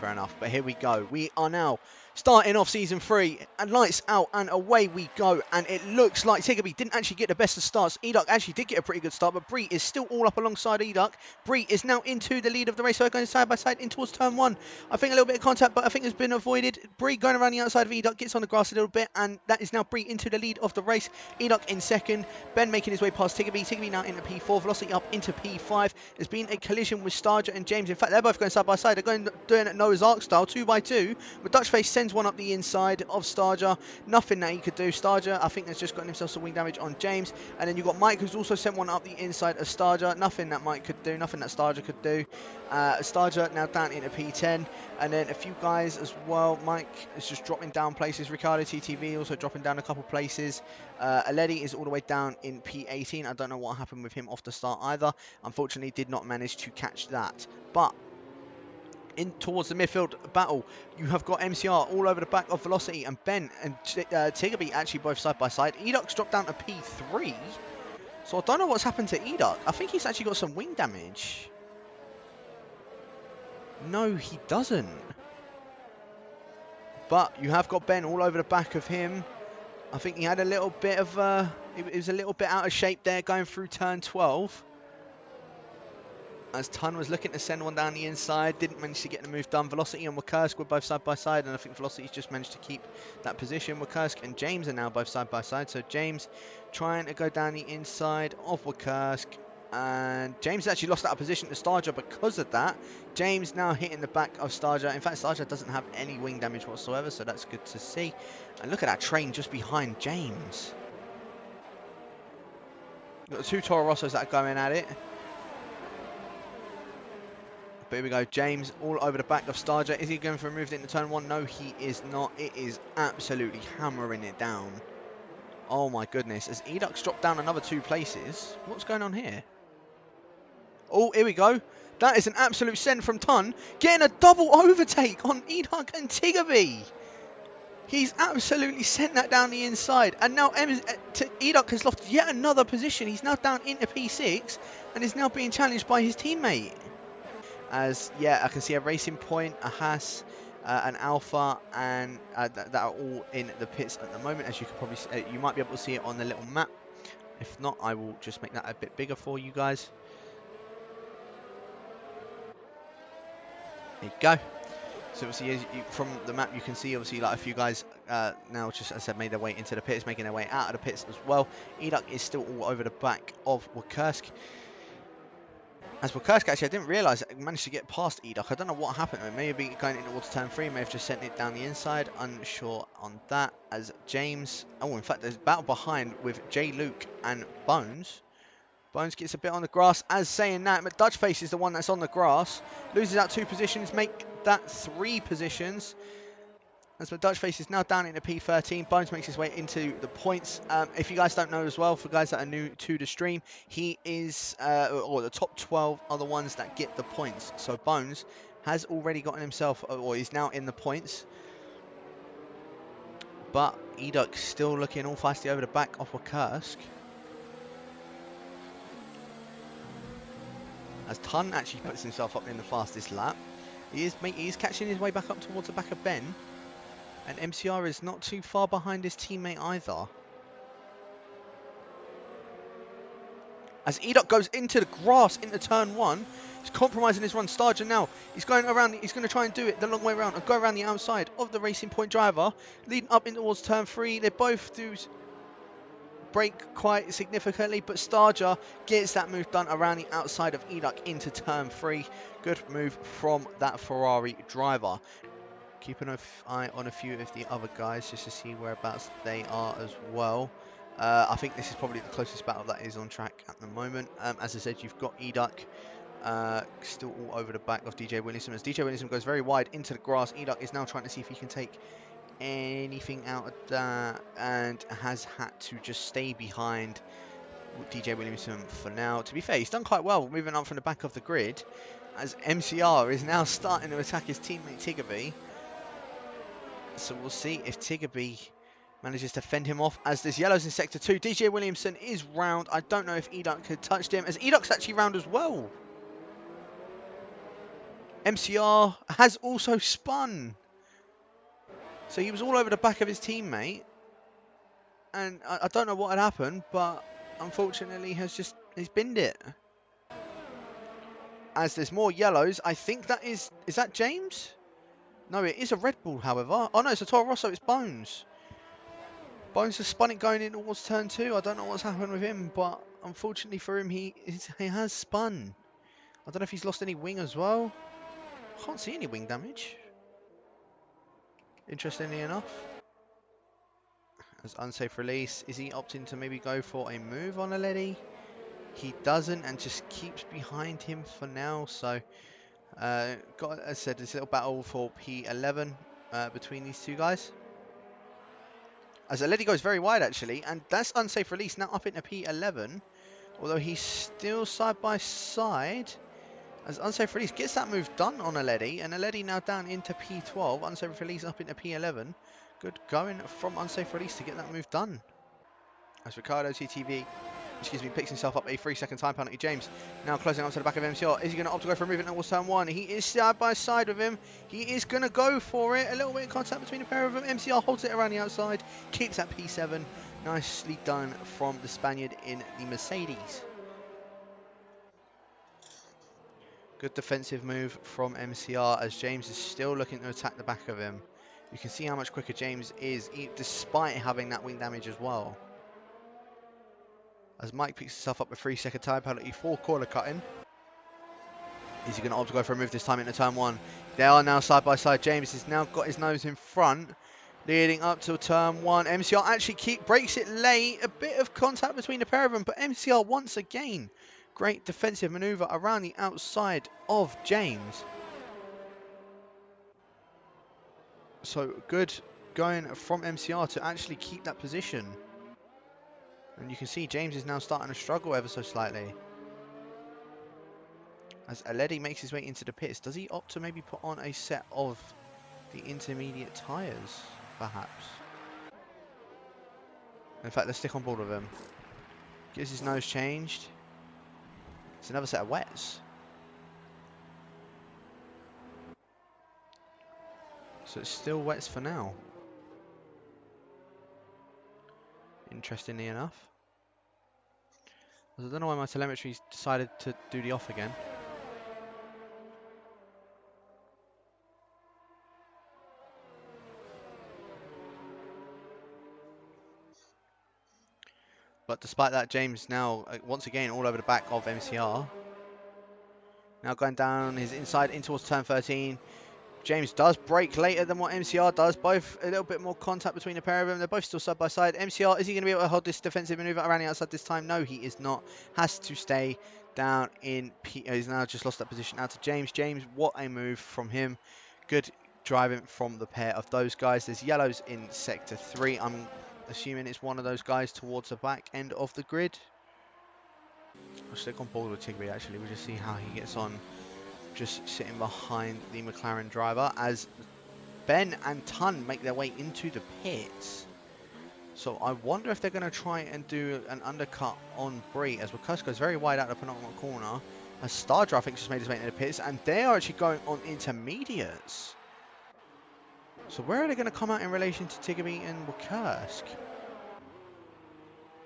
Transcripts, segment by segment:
fair enough. But here we go. We are now starting off Season 3, and lights out, and away we go. And it looks like Tiggerby didn't actually get the best of starts. Edok actually did get a pretty good start, but Bree is still all up alongside Edok. Bree is now into the lead of the race, so going side by side in towards turn 1. I think a little bit of contact, but I think has been avoided. Bree going around the outside of Edok, gets on the grass a little bit, and that is now Bree into the lead of the race. Edok in second, Ben making his way past Tiggerby. Tiggerby now into P4, Velocity up into P5. There's been a collision with Starger and James. In fact, they're both going side by side. They're doing it Noah's Ark style, 2 by 2. But Dutchface sends one up the inside of Starger. Nothing that he could do. Starger, I think, has just gotten himself some wing damage on James. And then you've got Mike, who's also sent one up the inside of Starger. Nothing that Mike could do. Nothing that Starger could do. Starger now down into P10. And then a few guys as well. Mike is just dropping down places. Ricardo TTV also dropping down a couple places. Aledi is all the way down in P18. I don't know what happened with him off the start either. Unfortunately, did not manage to catch that. But in towards the midfield battle, you have got MCR all over the back of Velocity, and Ben and Tiggerby actually both side by side. Edok's dropped down to P3, so I don't know what's happened to Edok. I think he's actually got some wing damage. No, he doesn't. But you have got Ben all over the back of him. I think he had a little bit of it was a little bit out of shape there going through turn 12. As Tun was looking to send one down the inside, didn't manage to get the move done. Velocity and Wakursk were both side by side, and I think Velocity's just managed to keep that position. Wakursk and James are now both side by side, so James trying to go down the inside of Wakursk, and James actually lost out of position to Starger because of that. James now hitting the back of Starger. In fact, Starger doesn't have any wing damage whatsoever, so that's good to see. And look at that train just behind James. Got the 2 Toro Rossos that are going at it. But here we go, James all over the back of Starger. Is he going for a move into turn 1? No, he is not. It is absolutely hammering it down. Oh my goodness. As Edok's dropped down another 2 places. What's going on here? Oh, here we go. That is an absolute send from Tun. Getting a double overtake on Edok and Tiggerby. He's absolutely sent that down the inside. And now Edok has lost yet another position. He's now down into P6 and is now being challenged by his teammate. As, yeah, I can see a Racing Point, a Haas, an Alpha, and that are all in the pits at the moment. As you can probably see, you might be able to see it on the little map. If not, I will just make that a bit bigger for you guys. There you go. So obviously, from the map, you can see obviously like a few guys now just, as I said, made their way into the pits, making their way out of the pits as well. Edok is still all over the back of Wakursk. As Wakursk, actually, I didn't realise I managed to get past Edok. I don't know what happened to him. Maybe going in towards turn 3, may have just sent it down the inside. Unsure on that. As James... Oh, in fact, there's a battle behind with J. Luke and Bones. Bones gets a bit on the grass. As saying that, but Dutchface is the one that's on the grass. Loses out 2 positions, make that 3 positions. As the Dutchface is now down into P13. Bones makes his way into the points. If you guys don't know as well, for guys that are new to the stream, he is, or the top 12 are the ones that get the points. So Bones has already gotten himself, or he's now in the points. But Edok still looking all feisty over the back of Wakursk. As Tun actually puts himself up in the fastest lap. He is catching his way back up towards the back of Ben. And MCR is not too far behind his teammate either. As Edok goes into the grass into turn 1, he's compromising his run. Starger now, he's going around, he's going to try and do it the long way around and go around the outside of the Racing Point driver, leading up in towards turn 3. They both do break quite significantly, but Starger gets that move done around the outside of Edok into turn 3. Good move from that Ferrari driver. Keep an eye on a few of the other guys just to see whereabouts they are as well. I think this is probably the closest battle that is on track at the moment. As I said, you've got Edok still all over the back of DJ Williamson. As DJ Williamson goes very wide into the grass, Edok is now trying to see if he can take anything out of that, and has had to just stay behind DJ Williamson for now. To be fair, he's done quite well moving up from the back of the grid, as MCR is now starting to attack his teammate Tiggerby. So we'll see if Tiggerby manages to fend him off, as there's yellows in Sector 2. DJ Williamson is round. I don't know if Edok had touched him, as Edok's actually round as well. MCR has also spun. So he was all over the back of his teammate. And I don't know what had happened, but unfortunately he's binned it. As there's more yellows, I think that is that James? No, it is a Red Bull, however. Oh no, it's a Toro Rosso, it's Bones. Bones has spun it going in towards turn 2. I don't know what's happened with him, but unfortunately for him, he has spun. I don't know if he's lost any wing as well. I can't see any wing damage. Interestingly enough. As unsafe release, is he opting to maybe go for a move on a LoE? He doesn't and just keeps behind him for now. So, as I said, this little battle for P11 between these two guys. As LoE goes very wide actually, and that's unsafe release now up into P11. Although he's still side by side. As unsafe release gets that move done on a LoE, and a LoE now down into P12. Unsafe release up into P11. Good going from unsafe release to get that move done. As Ricardo TTV, picks himself up a 3-second time penalty. James now closing up to the back of MCR. Is he going to opt to go for a move towards turn 1? He is side by side with him. He is going to go for it. A little bit of contact between the pair of them. MCR holds it around the outside. Keeps that P7. Nicely done from the Spaniard in the Mercedes. Good defensive move from MCR as James is still looking to attack the back of him. You can see how much quicker James is, despite having that wing damage as well. As Mike picks himself up a 3-second time penalty for corner cutting. Is he going to opt to go for a move this time into turn 1? They are now side by side. James has now got his nose in front, leading up to turn 1. MCR actually breaks it late. A bit of contact between the pair of them, but MCR once again. Great defensive manoeuvre around the outside of James. So good going from MCR to actually keep that position. And you can see James is now starting to struggle ever so slightly. As LoE makes his way into the pits, does he opt to maybe put on a set of the intermediate tyres, perhaps? In fact, let's stick on board with him. Gets his nose changed. It's another set of wets. So it's still wets for now. Interestingly enough. I don't know why my telemetry's decided to do the off again. But despite that, James now, once again, all over the back of MCR. Now going down his inside in towards turn 13. James does break later than what MCR does. Both a little bit more contact between the pair of them. They're both still side by side. MCR, is he going to be able to hold this defensive maneuver around the outside this time? No, he is not. Has to stay down in P. He's now just lost that position out to James. James, what a move from him. Good driving from the pair of those guys. There's yellows in sector 3. I'm assuming it's one of those guys towards the back end of the grid. I'll stick on board with Tigby actually. We'll just see how he gets on. Just sitting behind the McLaren driver as Ben and Tun make their way into the pits. So I wonder if they're going to try and do an undercut on Brie as Wakuska goes very wide out the penultimate corner. As Stardra, I think, just made his way into the pits, and they are actually going on intermediates. So where are they going to come out in relation to Tigby and Wakursk?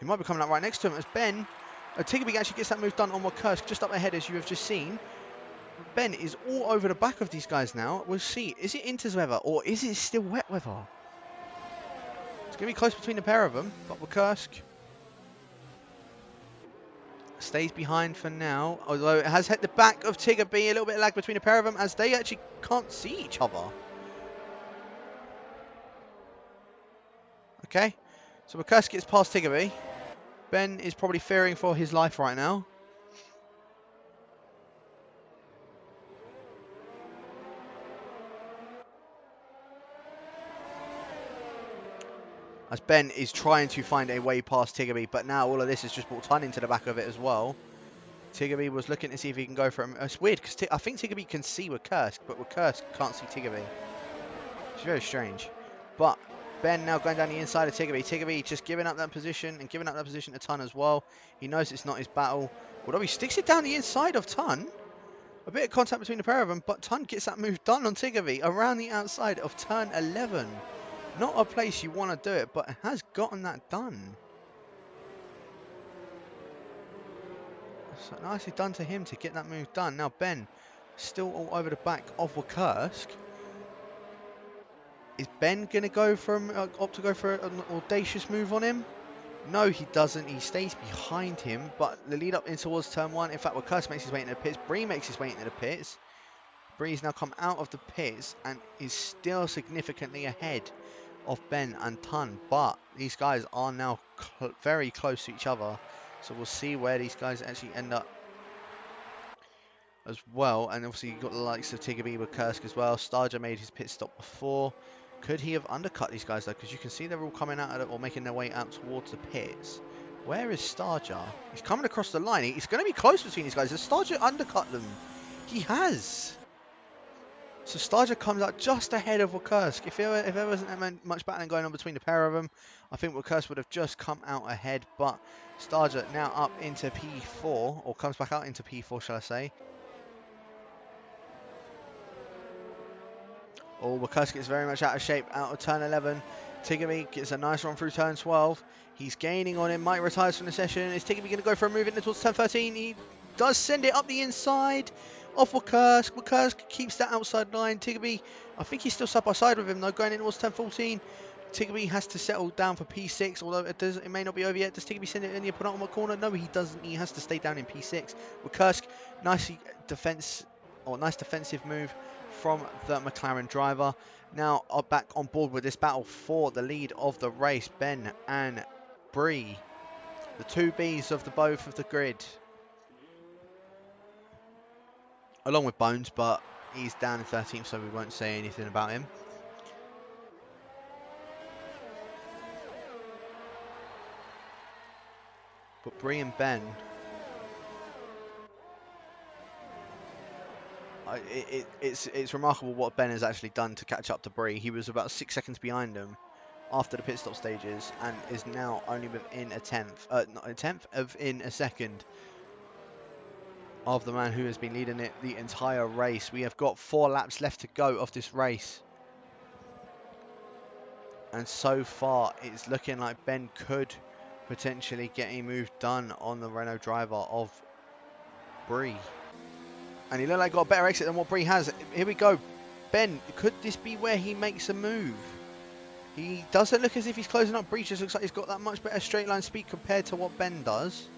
He might be coming up right next to him as Ben. Tigby actually gets that move done on Wakursk just up ahead, as you have just seen. Ben is all over the back of these guys now. We'll see. Is it Inters weather or is it still wet weather? It's going to be close between the pair of them. But Wakursk stays behind for now. Although it has hit the back of Tigby. A little bit of lag between the pair of them as they actually can't see each other. Okay. So Wakursk gets past Tigby. Ben is probably fearing for his life right now. As Ben is trying to find a way past Tigby, but now all of this has just brought Tun into the back of it as well. Tigby was looking to see if he can go for him. It's weird because I think Tigby can see Wakursk, but Wakursk can't see Tigby. It's very strange. But Ben now going down the inside of Tigby. Tigby just giving up that position and giving up that position to Tun as well. He knows it's not his battle. Although he sticks it down the inside of Tun. A bit of contact between the pair of them, but Tun gets that move done on Tiggerby around the outside of turn 11. Not a place you want to do it, but has gotten that done. So nicely done to him to get that move done. Now Ben, still all over the back of Wakursk. Is Ben going to go opt to go for an audacious move on him? No, he doesn't. He stays behind him, but the lead up in towards turn 1. In fact, Wakursk makes his way into the pits. Bree makes his way into the pits. Bree's now come out of the pits and is still significantly ahead of Ben and Tun, but these guys are now very close to each other, so we'll see where these guys actually end up as well. And obviously you've got the likes of Tiggerby with Kursk as well. Starja made his pit stop before. Could he have undercut these guys though? Because you can see they're all coming out of it or making their way out towards the pits. Where is Starja? He's coming across the line. It's going to be close between these guys. Has Starja undercut them? He has. So Starja comes out just ahead of Wakursk. If there wasn't that much battling going on between the pair of them, I think Wakursk would have just come out ahead. But Starja now up into P4, or comes back out into P4, shall I say. Oh, Wakursk is very much out of shape out of turn 11. Tiggerby gets a nice run through turn 12. He's gaining on him. Mike retires from the session. Is Tiggerby going to go for a move in towards turn 13? He does send it up the inside of Wakursk. Wakursk keeps that outside line. Tiggerby, I think he's still side by side with him though, going in towards turn 14. Tiggerby has to settle down for P6, although it may not be over yet. Does Tiggerby send it in the penultimate corner? No, he doesn't. He has to stay down in P6. Wakursk, nice defensive move from the McLaren driver. Now back on board with this battle for the lead of the race. Ben and Bree, the two Bs of both of the grid, along with Bones, but he's down in 13th, so we won't say anything about him. But Bree and Ben, it's remarkable what Ben has actually done to catch up to Bree. He was about 6 seconds behind him after the pit stop stages and is now only within a second of the man who has been leading it the entire race. We have got 4 laps left to go of this race. And so far, it's looking like Ben could potentially get a move done on the Renault driver of Bree. And he looked like he got a better exit than what Bree has. Here we go. Ben, could this be where he makes a move? He doesn't look as if he's closing up. Bree just looks like he's got that much better straight line speed compared to what Ben does.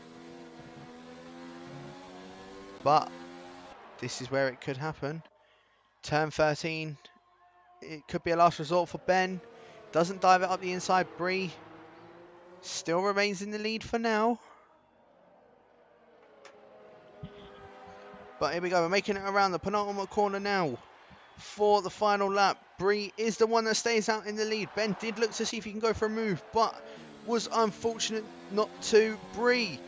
But this is where it could happen. Turn 13. It could be a last resort for Ben. Doesn't dive it up the inside. Bree still remains in the lead for now. But here we go. We're making it around the penultimate corner now for the final lap. Bree is the one that stays out in the lead. Ben did look to see if he can go for a move, but was unfortunate not to. Bree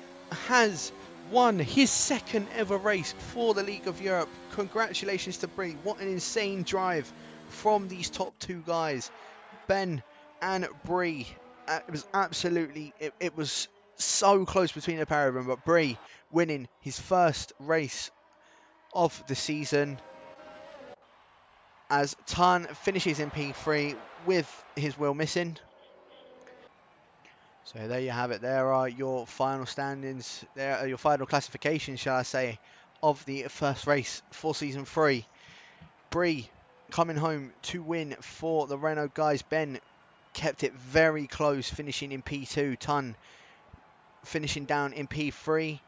has won his second ever race for the League of Europe. Congratulations to Bree. What an insane drive from these top 2 guys, Ben and Bree. It was absolutely, it was so close between the pair of them, but Bree winning his first race of the season as Tun finishes in P3 with his wheel missing. So there you have it. There are your final standings. There are your final classifications, shall I say, of the first race for Season 3. Bree coming home to win for the Renault guys. Ben kept it very close, finishing in P2. Tun finishing down in P3.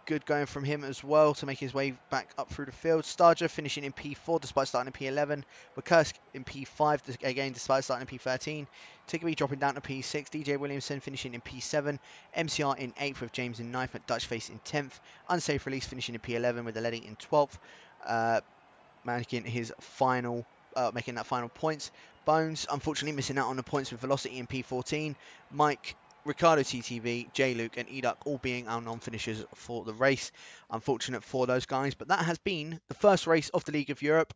Good going from him as well to make his way back up through the field. Starja finishing in P4 despite starting in P11. Wakursk in P5 again despite starting in P13. Tiggerby dropping down to P6. DJ Williamson finishing in P7. MCR in 8th with James in 9th. Dutchface in 10th. Unsafe Release finishing in P11 with Aletti in 12th. Making his final, making that final points. Bones unfortunately missing out on the points with Velocity in P14. Mike, Ricardo TTV, J Luke and Educk all being our non-finishers for the race. Unfortunate for those guys, but that has been the first race of the League of Europe.